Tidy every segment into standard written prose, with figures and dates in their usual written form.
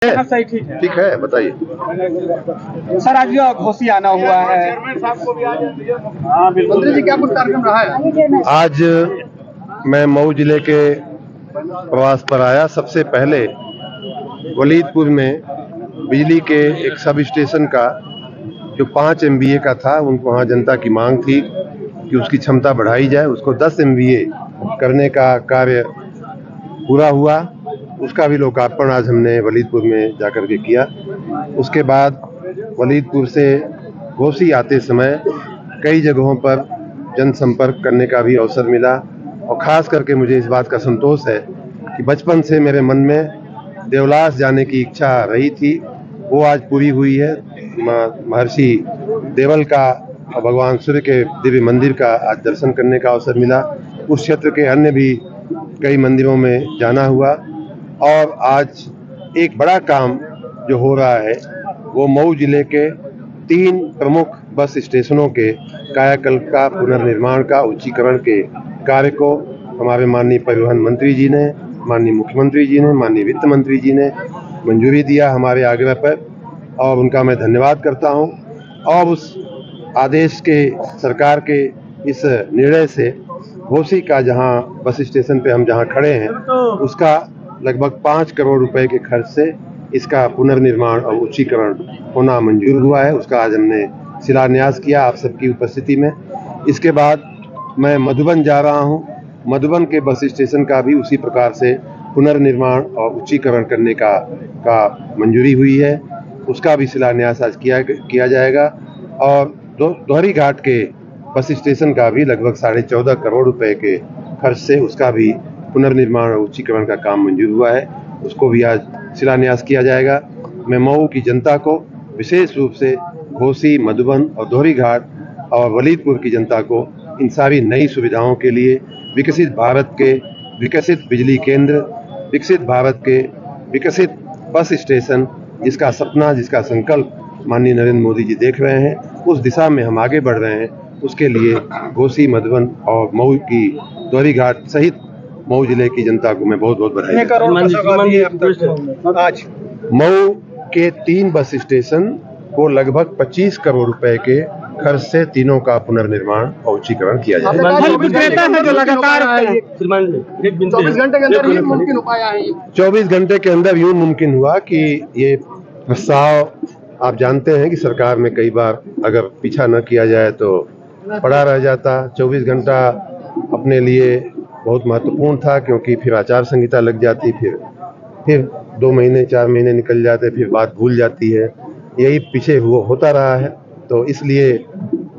सही ठीक है बताइए। सर आज जो घोसी आना हुआ है, मंत्री जी क्या कुछ कार्यक्रम रहा है? आज मैं मऊ जिले के प्रवास पर आया। सबसे पहले वलीदपुर में बिजली के एक सब स्टेशन का जो 5 MVA का था, उनको वहाँ जनता की मांग थी कि उसकी क्षमता बढ़ाई जाए, उसको 10 MVA करने का कार्य पूरा हुआ। उसका भी लोकार्पण आज हमने वलीदपुर में जाकर के किया। उसके बाद वलीदपुर से घोसी आते समय कई जगहों पर जनसंपर्क करने का भी अवसर मिला और ख़ास करके मुझे इस बात का संतोष है कि बचपन से मेरे मन में देवलास जाने की इच्छा रही थी, वो आज पूरी हुई है। महर्षि देवल का और भगवान सूर्य के दिव्य मंदिर का आज दर्शन करने का अवसर मिला। उस क्षेत्र के अन्य भी कई मंदिरों में जाना हुआ और आज एक बड़ा काम जो हो रहा है वो मऊ जिले के 3 प्रमुख बस स्टेशनों के कायाकल्प का, पुनर्निर्माण का, उच्चीकरण के कार्य को हमारे माननीय परिवहन मंत्री जी ने, माननीय मुख्यमंत्री जी ने, माननीय वित्त मंत्री जी ने मंजूरी दिया हमारे आग्रह पर और उनका मैं धन्यवाद करता हूं। और उस आदेश के, सरकार के इस निर्णय से घोसी का जहां बस स्टेशन पे हम जहां खड़े हैं उसका लगभग 5 करोड़ रुपए के खर्च से इसका पुनर्निर्माण और उच्चीकरण होना मंजूर हुआ है। उसका आज हमने शिलान्यास किया आप सबकी उपस्थिति में। इसके बाद मैं मधुबन जा रहा हूं। मधुबन के बस स्टेशन का भी उसी प्रकार से पुनर्निर्माण और उच्चीकरण करने का मंजूरी हुई है। उसका भी शिलान्यास आज किया जाएगा और दोहरी घाट के बस स्टेशन का भी लगभग 14.5 करोड़ रुपए के खर्च से उसका भी पुनर्निर्माण और उच्चीकरण का काम मंजूर हुआ है। उसको भी आज शिलान्यास किया जाएगा। मैं मऊ की जनता को, विशेष रूप से घोसी, मधुबन और दोहरी घाट और वलीदपुर की जनता को इन सारी नई सुविधाओं के लिए, विकसित भारत के विकसित बिजली केंद्र, विकसित भारत के विकसित बस स्टेशन, जिसका सपना, जिसका संकल्प माननीय नरेंद्र मोदी जी देख रहे हैं, उस दिशा में हम आगे बढ़ रहे हैं। उसके लिए घोसी, मधुबन और मऊ की दोहरी घाट सहित मऊ जिले की जनता को मैं बहुत बहुत बधाई देता हूं। आज मऊ के 3 बस स्टेशन को लगभग 25 करोड़ रुपए के खर्च से तीनों का पुनर्निर्माण और उच्चीकरण किया जाएगा। 24 घंटे के अंदर ही मुमकिन हो पाया है। 24 घंटे के अंदर यूं मुमकिन हुआ कि ये प्रस्ताव, आप जानते हैं कि सरकार में कई बार अगर पीछा न किया जाए तो पड़ा रह जाता। 24 घंटा अपने लिए बहुत महत्वपूर्ण था क्योंकि फिर आचार संहिता लग जाती, फिर 2 महीने 4 महीने निकल जाते, फिर बात भूल जाती है। यही पीछे होता रहा है। तो इसलिए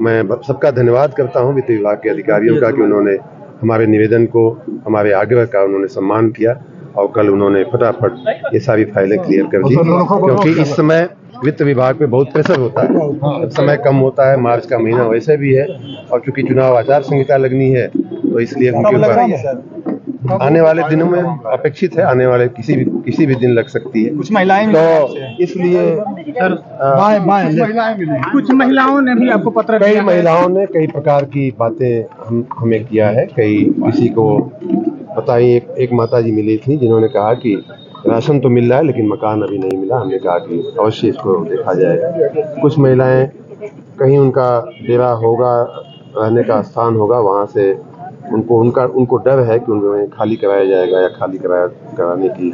मैं सबका धन्यवाद करता हूं वित्त विभाग के अधिकारियों का कि उन्होंने हमारे निवेदन को, हमारे आग्रह का उन्होंने सम्मान किया और कल उन्होंने फटाफट ये सारी फाइलें क्लियर कर दी। क्योंकि इस समय वित्त विभाग पे बहुत प्रेशर होता है, समय कम होता है, मार्च का महीना वैसे भी है और चूंकि चुनाव आचार संहिता लगनी है तो इसलिए उनके ऊपर आने वाले दिनों में अपेक्षित है, आने वाले किसी भी दिन लग सकती है। कुछ महिलाएं तो इसलिए सर कुछ महिलाओं ने भी आपको पत्र दिया? कई महिलाओं ने कई प्रकार की बातें हमें किया है। किसी को बताई, एक माता जी मिली थी जिन्होंने कहा कि राशन तो मिल रहा है लेकिन मकान अभी नहीं मिला। हमने कहा कि अवश्य इसको देखा जाएगा। कुछ महिलाएं कहीं उनका डेरा होगा, रहने का स्थान होगा, वहां से उनको डर है कि उन्हें खाली कराया जाएगा या खाली कराने की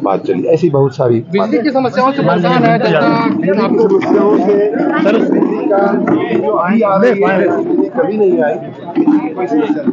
बात चली। ऐसी बहुत सारी बिजली की समस्याओं से परेशान है समस्याओं से सर, बिजली का जो आई आ रही है, बिजली कभी नहीं आई। कोई समस्या